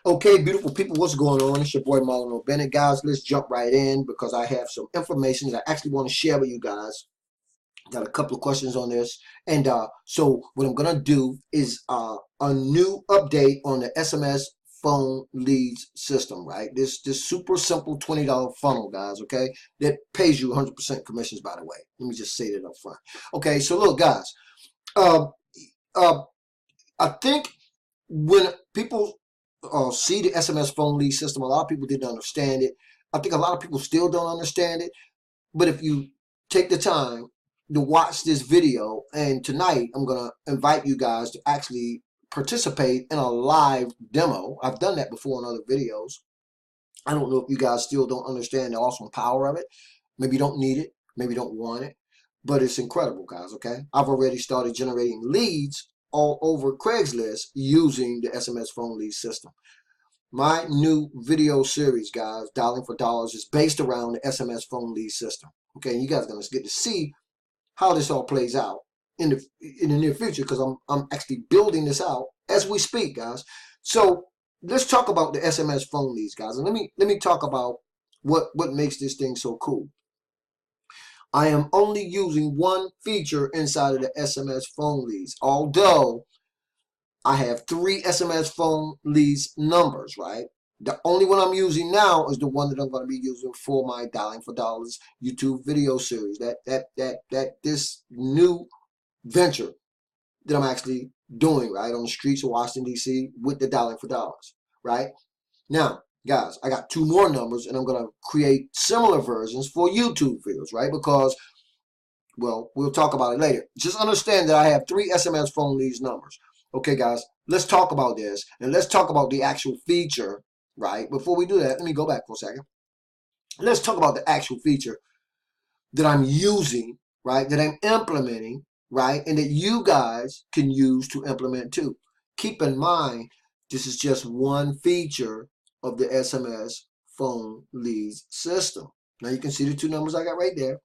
Okay, beautiful people, what's going on? It's your boy Marlon O Bennett. Guys, let's jump right in because I have some information that I actually want to share with you guys. Got a couple of questions on this. And so what I'm going to do is a new update on the SMS phone leads system, right? This super simple $20 funnel, guys, okay? That pays you 100% commissions, by the way. Let me just say that up front. Okay, so look, guys, uh, I think when people see the SMS phone lead system, a lot of people didn't understand it. I think a lot of people still don't understand it. But if you take the time to watch this video, and tonight I'm going to invite you guys to actually participate in a live demo. I've done that before in other videos. I don't know if you guys still don't understand the awesome power of it. Maybe you don't need it. Maybe you don't want it. But it's incredible, guys, okay? I've already started generating leads all over Craigslist using the SMS phone lead system. My new video series, guys, Dialing for Dollars, is based around the SMS phone lead system. Okay, and you guys are going to get to see how this all plays out in the near future because I'm actually building this out as we speak, guys. So let's talk about the SMS phone leads, guys, and let me talk about what makes this thing so cool. I am only using one feature inside of the SMS phone leads, although I have 3 SMS phone leads numbers, right? The only one I'm using now is the one that I'm going to be using for my Dialing for Dollars YouTube video series. This new venture that I'm actually doing, right, on the streets of Washington, D.C. with the Dialing for Dollars, right? Now, guys, I got 2 more numbers, and I'm going to create similar versions for YouTube videos, right? Because, well, we'll talk about it later. Just understand that I have 3 SMS phone leads numbers. Okay, guys, let's talk about this, and let's talk about the actual feature, right? Before we do that, let me go back for a second. Let's talk about the actual feature that I'm using, right, that I'm implementing, right, and that you guys can use to implement too. Keep in mind, this is just one feature of the SMS phone leads system. Now you can see the 2 numbers I got right there.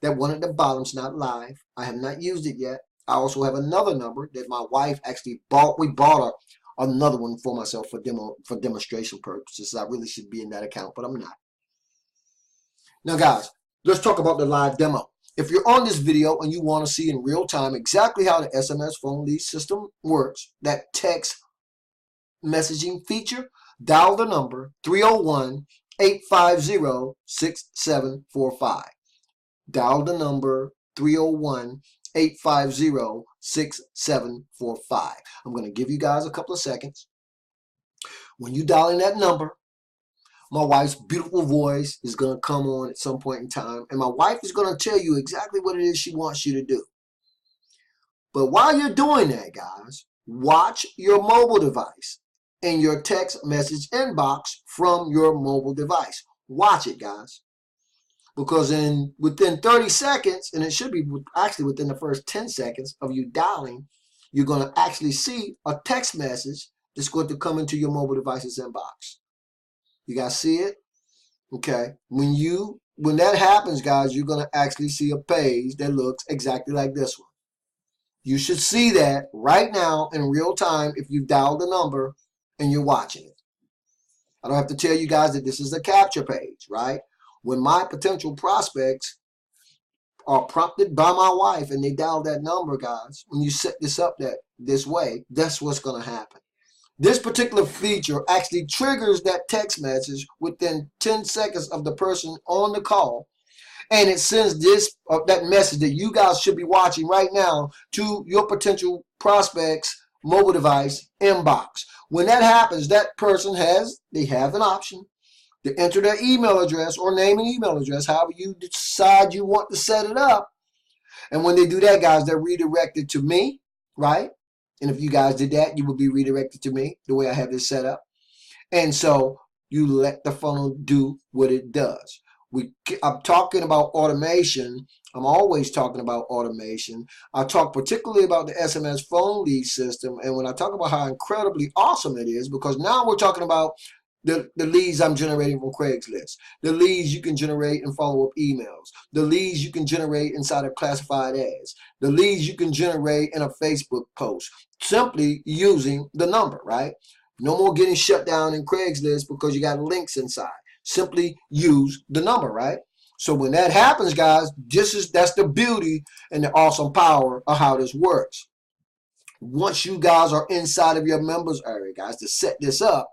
That one at the bottom is not live. I have not used it yet. I also have another number that my wife actually bought. We bought another one for myself for demonstration purposes. I really should be in that account, but I'm not. Now, guys, let's talk about the live demo. If you're on this video and you want to see in real time exactly how the SMS phone lead system works, that text messaging feature, dial the number 301-850-6745. Dial the number 301-850-6745. I'm going to give you guys a couple of seconds. When you dial in that number, my wife's beautiful voice is going to come on at some point in time, and my wife is going to tell you exactly what it is she wants you to do. But while you're doing that, guys, watch your mobile device and your text message inbox from your mobile device. Watch it, guys. Because within 30 seconds, and it should be actually within the first 10 seconds of you dialing, you're going to actually see a text message that's going to come into your mobile device's inbox. You guys see it? Okay. When that happens, guys, you're going to actually see a page that looks exactly like this one. You should see that right now in real time if you've dialed the number and you're watching it. I don't have to tell you guys that this is a capture page, right? When my potential prospects are prompted by my wife and they dial that number, guys, when you set this up this way, that's what's going to happen. This particular feature actually triggers that text message within 10 seconds of the person on the call, and it sends that message that you guys should be watching right now to your potential prospect's mobile device inbox. When that happens, that person they have an option to enter their email address or name and email address, however you decide you want to set it up. And when they do that, guys, they're redirected to me, right? And if you guys did that, you would be redirected to me the way I have this set up. And so you let the funnel do what it does. I'm talking about automation. I'm always talking about automation. I talk particularly about the SMS phone lead system. And when I talk about how incredibly awesome it is, because now we're talking about the leads I'm generating from Craigslist, the leads you can generate in follow-up emails, the leads you can generate inside of classified ads, the leads you can generate in a Facebook post, simply using the number, right? No more getting shut down in Craigslist because you got links inside. Simply use the number, right? So when that happens, guys, that's the beauty and the awesome power of how this works. Once you guys are inside of your members area, guys, to set this up,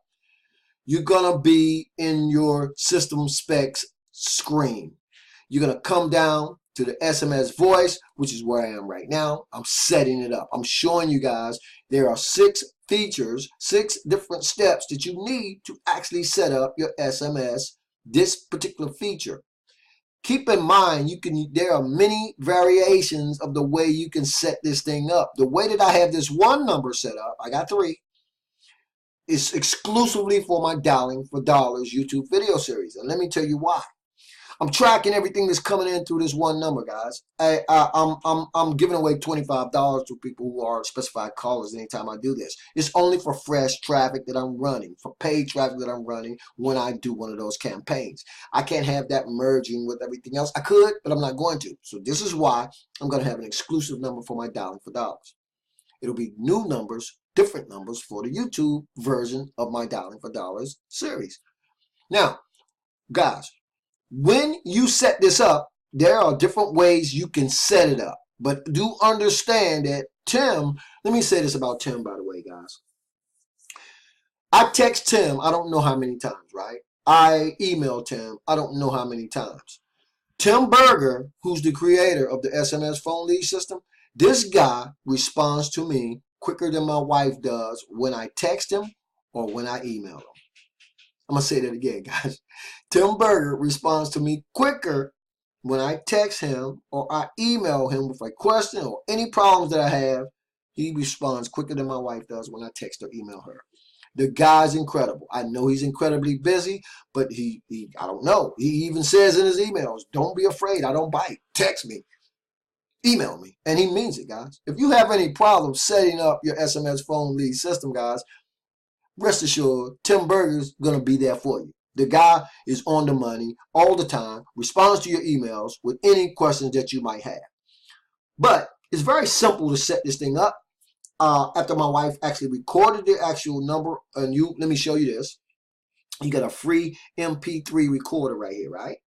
you're going to be in your system specs screen. You're going to come down to the SMS voice, which is where I am right now. I'm setting it up. I'm showing you guys there are 6 features, 6 different steps that you need to actually set up your SMS, this particular feature. Keep in mind, there are many variations of the way you can set this thing up. The way that I have this one number set up, I got 3, is exclusively for my Dialing for Dollars YouTube video series. And let me tell you why. I'm tracking everything that's coming in through this one number, guys. I'm giving away $25 to people who are specified callers anytime I do this. It's only for fresh traffic that I'm running, for paid traffic that I'm running when I do one of those campaigns. I can't have that merging with everything else. I could, but I'm not going to. So this is why I'm going to have an exclusive number for my Dialing for Dollars. It'll be new numbers, different numbers for the YouTube version of my Dialing for Dollars series. Now, guys, when you set this up, there are different ways you can set it up. But do understand that Tim, let me say this about Tim, by the way, guys. I text Tim, I don't know how many times, right? I email Tim, I don't know how many times. Tim Berger, who's the creator of the SMS phone lead system, this guy responds to me quicker than my wife does when I text him or when I email him. I'm going to say that again, guys. Tim Berger responds to me quicker when I text him or I email him with a question or any problems that I have. He responds quicker than my wife does when I text or email her. The guy's incredible. I know he's incredibly busy, but I don't know. He even says in his emails, don't be afraid. I don't bite. Text me. Email me. And he means it, guys. If you have any problems setting up your SMS phone lead system, guys, rest assured, Tim Berger's going to be there for you. The guy is on the money all the time, responds to your emails with any questions that you might have. But it's very simple to set this thing up. After my wife actually recorded the actual number, and let me show you this. You got a free MP3 recorder right here, right?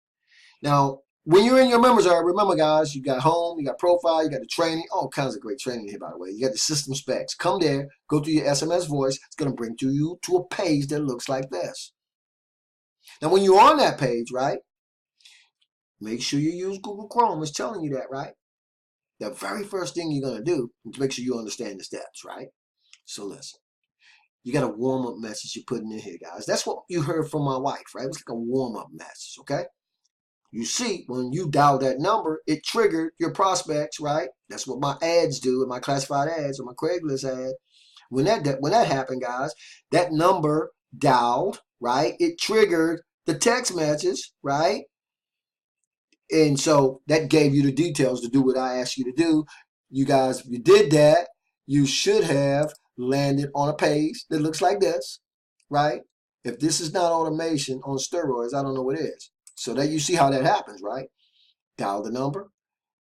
Now, when you're in your members area, remember, guys, you got home, you got profile, you got the training, all kinds of great training here, by the way. You got the system specs. Come there, go through your SMS voice. It's going to bring you to a page that looks like this. Now, when you're on that page, right, make sure you use Google Chrome. It's telling you that, right? The very first thing you're going to do is make sure you understand the steps, right? So listen. You got a warm-up message you're putting in here, guys. That's what you heard from my wife, right? It was like a warm-up message, okay? You see, when you dial that number, it triggered your prospects, right? That's what my ads do, with my classified ads or my Craigslist ad. When that happened, guys, that number dialed, right? It triggered the text message, right? And so that gave you the details to do what I asked you to do. You guys, if you did that, you should have landed on a page that looks like this, right? If this is not automation on steroids, I don't know what it is. So that you see how that happens, right? Dial the number,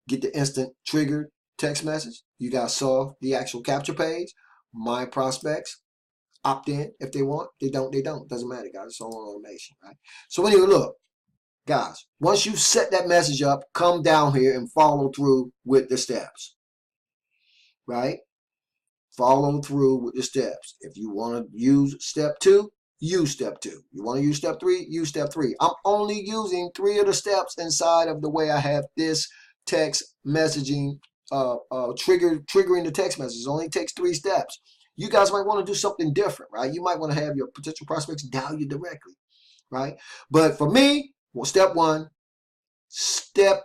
get the instant triggered text message. You guys saw the actual capture page. My prospects opt in if they want. They don't, they don't. Doesn't matter, guys. It's all automation, right? So anyway, look, guys, once you set that message up, come down here and follow through with the steps, right? Follow through with the steps. If you want to use step 2, use step 2. You want to use step 3, use step 3. I'm only using 3 of the steps inside of the way I have this text messaging triggering the text message. It only takes 3 steps. You guys might want to do something different, right? You might want to have your potential prospects dial you directly, right? But for me, well, step 1, step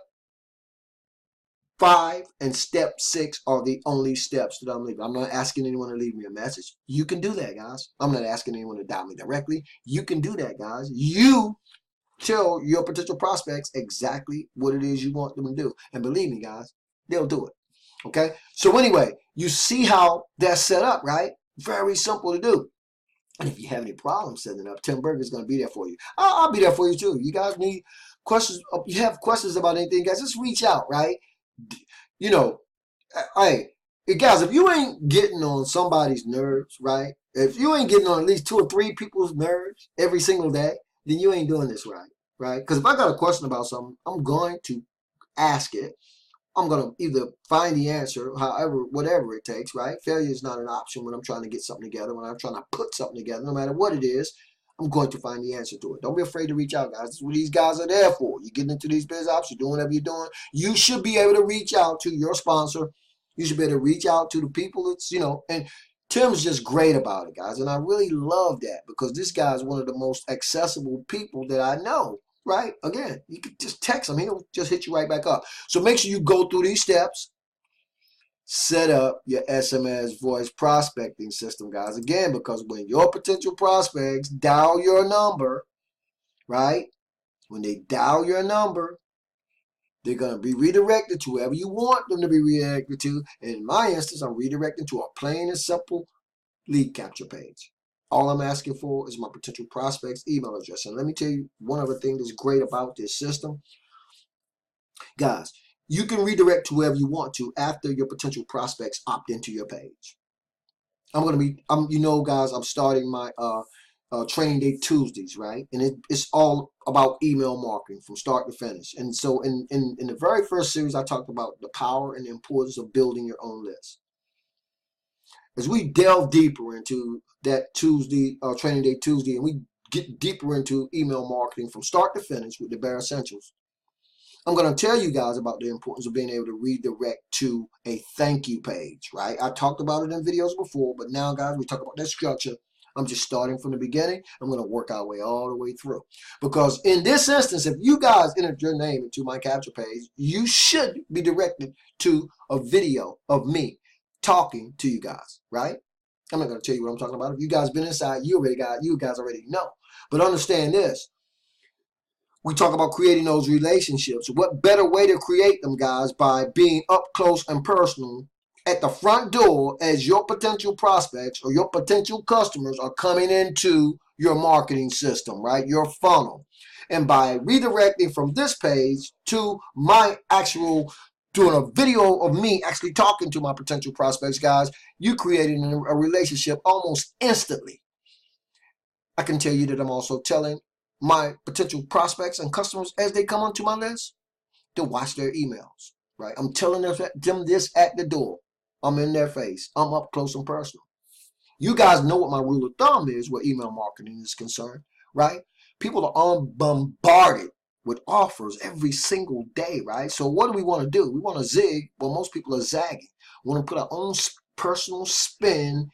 5, and step 6 are the only steps that I'm leaving. I'm not asking anyone to leave me a message. You can do that, guys. I'm not asking anyone to dial me directly. You can do that, guys. You tell your potential prospects exactly what it is you want them to do. And believe me, guys, they'll do it. Okay? So anyway, you see how that's set up, right? Very simple to do. And if you have any problems setting it up, Tim Berger is going to be there for you. I'll be there for you too. You guys need questions. You have questions about anything, guys, just reach out, right? You know, hey, Guys, if you ain't getting on somebody's nerves, right? If you ain't getting on at least 2 or 3 people's nerves every single day, then you ain't doing this right, right? Because if I got a question about something, I'm going to ask it. I'm going to either find the answer, however, whatever it takes, right? Failure is not an option when I'm trying to get something together, when I'm trying to put something together, no matter what it is. I'm going to find the answer to it. Don't be afraid to reach out, guys. This is what these guys are there for. You're getting into these biz ops, you're doing whatever you're doing. You should be able to reach out to your sponsor. You should be able to reach out to the people that's, and Tim's just great about it, guys. And I really love that because this guy is one of the most accessible people that I know, right? Again, you can just text him. He'll just hit you right back up. So make sure you go through these steps. Set up your SMS voice prospecting system, guys. Again, because when your potential prospects dial your number, right? When they dial your number, they're going to be redirected to whoever you want them to be redirected to. And in my instance, I'm redirecting to a plain and simple lead capture page. All I'm asking for is my potential prospect's email address. And let me tell you one other thing that's great about this system. Guys, you can redirect to whoever you want to after your potential prospects opt into your page. Guys, I'm starting my training day Tuesdays, right? And it's all about email marketing from start to finish. And so in the very first series, I talked about the power and the importance of building your own list. As we delve deeper into that Tuesday, training day Tuesday, and we get deeper into email marketing from start to finish with the bare essentials, I'm going to tell you guys about the importance of being able to redirect to a thank you page, right? I talked about it in videos before, but now, guys, we talk about that structure. I'm just starting from the beginning. I'm going to work our way all the way through. Because in this instance, if you guys entered your name into my capture page, you should be directed to a video of me talking to you guys, right? I'm not going to tell you what I'm talking about. If you guys been inside, you guys already know. But understand this. We talk about creating those relationships. What better way to create them, guys, by being up close and personal at the front door as your potential prospects or your potential customers are coming into your marketing system, right? Your funnel. And by redirecting from this page to my actual doing a video of me actually talking to my potential prospects, guys, you created a relationship almost instantly. I can tell you that I'm also telling my potential prospects and customers as they come onto my list to watch their emails, right? I'm telling them this at the door. I'm in their face. I'm up close and personal. You guys know what my rule of thumb is where email marketing is concerned, right? People are bombarded with offers every single day, right? So what do we want to do? We want to zig. Well, most people are zagging. We want to put our own personal spin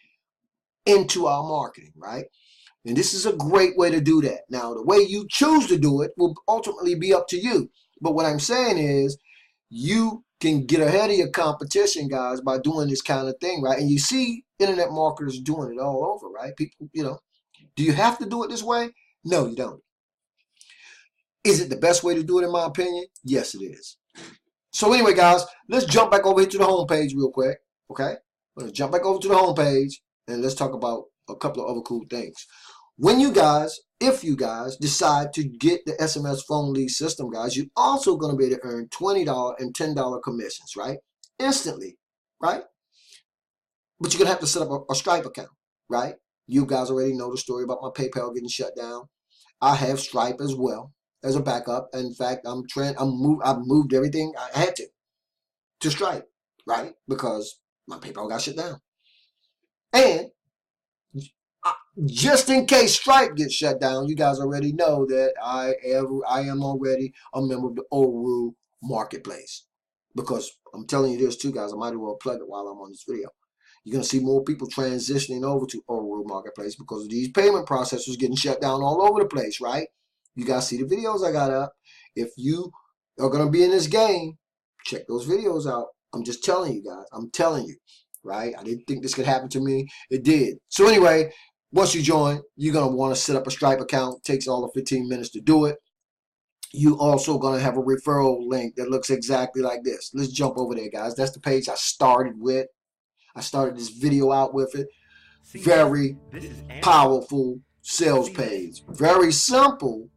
into our marketing, right? And this is a great way to do that. Now, the way you choose to do it will ultimately be up to you. But what I'm saying is you can get ahead of your competition, guys, by doing this kind of thing, right? And you see internet marketers doing it all over, right? People, do you have to do it this way? No, you don't. Is it the best way to do it, in my opinion? Yes, it is. So anyway, guys, let's jump back over here to the home page real quick, okay? Let's jump back over to the home page, and let's talk about a couple of other cool things. If you guys decide to get the SMS phone lead system, guys, you're also going to be able to earn $20 and $10 commissions, right? Instantly, right? But you're going to have to set up a Stripe account, right? You guys already know the story about my PayPal getting shut down. I have Stripe as well as a backup. In fact, I've moved everything I had to Stripe, right? Because my PayPal got shut down. And just in case Stripe gets shut down, you guys already know that I am already a member of the Oru Marketplace. Because I'm telling you this too, guys, I might as well plug it while I'm on this video. You're going to see more people transitioning over to Oru Marketplace because of these payment processors getting shut down all over the place, right? You guys see the videos I got up. If you are going to be in this game, check those videos out. I'm just telling you guys. I'm telling you, right? I didn't think this could happen to me. It did. So anyway, once you join, you're going to want to set up a Stripe account. It takes all of 15 minutes to do it. You also going to have a referral link that looks exactly like this. Let's jump over there, guys. That's the page I started with. I started this video out with it. Very powerful sales page. Very simple,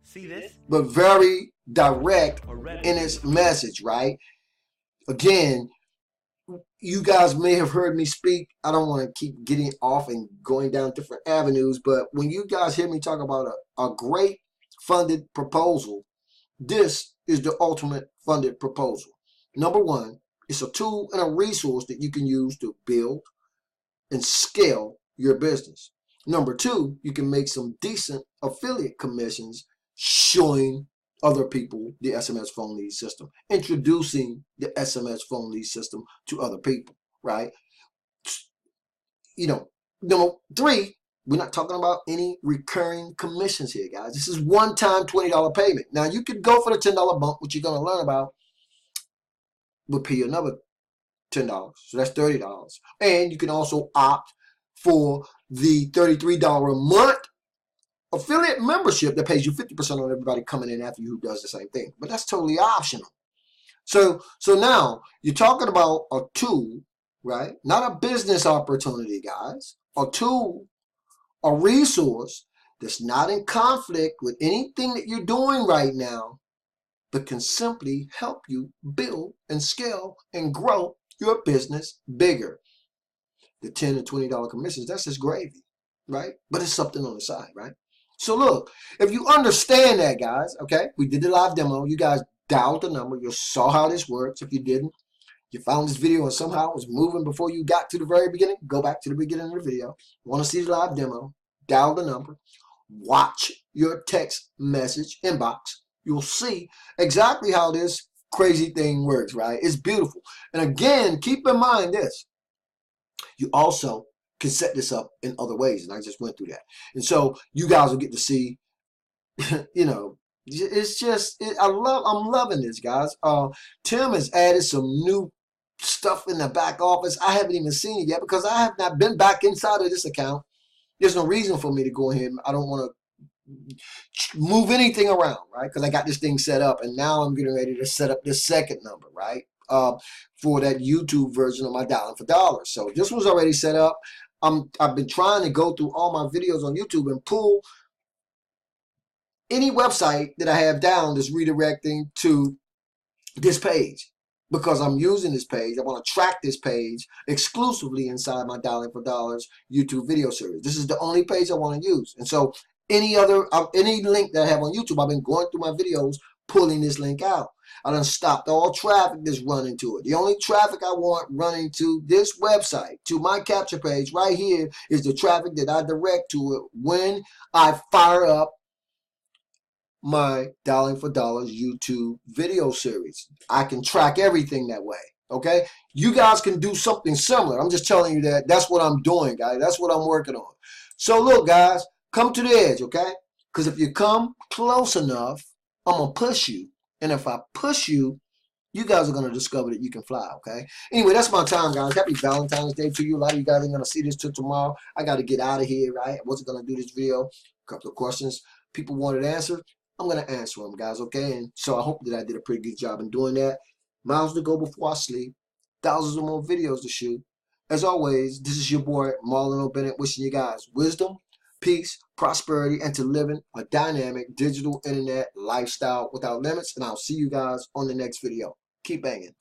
but very direct in its message, right? Again, you guys may have heard me speak. I don't want to keep getting off and going down different avenues, but when you guys hear me talk about a great funded proposal, this is the ultimate funded proposal. Number one, it's a tool and a resource that you can use to build and scale your business. Number two, you can make some decent affiliate commissions showing other people the SMS phone lead system, introducing the SMS phone lead system to other people, right? You know, number three, we're not talking about any recurring commissions here, guys. This is one-time $20 payment. Now, you could go for the $10 bump, which you're going to learn about, but pay another $10. So that's $30. And you can also opt for the $33 a month affiliate membership that pays you 50% on everybody coming in after you who does the same thing. But that's totally optional. So now you're talking about a tool, right? Not a business opportunity, guys. A tool, a resource that's not in conflict with anything that you're doing right now, but can simply help you build and scale and grow your business bigger. The $10 and $20 commissions, that's just gravy, right? But it's something on the side, right? So look, if you understand that, guys, okay, we did the live demo. You guys dialed the number. You saw how this works. If you didn't, you found this video and somehow it was moving before you got to the very beginning, go back to the beginning of the video. You want to see the live demo, dial the number, watch your text message inbox. You'll see exactly how this crazy thing works, right? It's beautiful. And again, keep in mind this. You also can set this up in other ways, and I just went through that. And so you guys will get to see, you know, it's just, I'm loving this, guys. Tim has added some new stuff in the back office. I haven't even seen it yet because I have not been back inside of this account. There's no reason for me to go ahead. I don't want to move anything around, right? Because I got this thing set up, and now I'm getting ready to set up this second number, right? For that YouTube version of my dialing for dollars. So this was already set up. I've been trying to go through all my videos on YouTube and pull any website that I have down that's redirecting to this page, because I'm using this page. I want to track this page exclusively inside my Dialing for Dollars YouTube video series. This is the only page I want to use. And so any link that I have on YouTube, I've been going through my videos, pulling this link out. I done stopped all traffic that's running to it. The only traffic I want running to this website, to my capture page right here, is the traffic that I direct to it when I fire up my Dialing for Dollars YouTube video series. I can track everything that way, okay? You guys can do something similar. I'm just telling you that that's what I'm doing, guys. That's what I'm working on. So look, guys, come to the edge, okay? Because if you come close enough, I'm going to push you. And if I push you, you guys are going to discover that you can fly, okay? Anyway, that's my time, guys. Happy Valentine's Day to you. A lot of you guys ain't going to see this till tomorrow. I got to get out of here, right? I wasn't going to do this video. A couple of questions people wanted answered. I'm going to answer them, guys, okay? And so I hope that I did a pretty good job in doing that. Miles to go before I sleep. Thousands of more videos to shoot. As always, this is your boy, Marlon O Bennett, wishing you guys wisdom, peace, prosperity, and to living a dynamic digital internet lifestyle without limits. And I'll see you guys on the next video. Keep banging.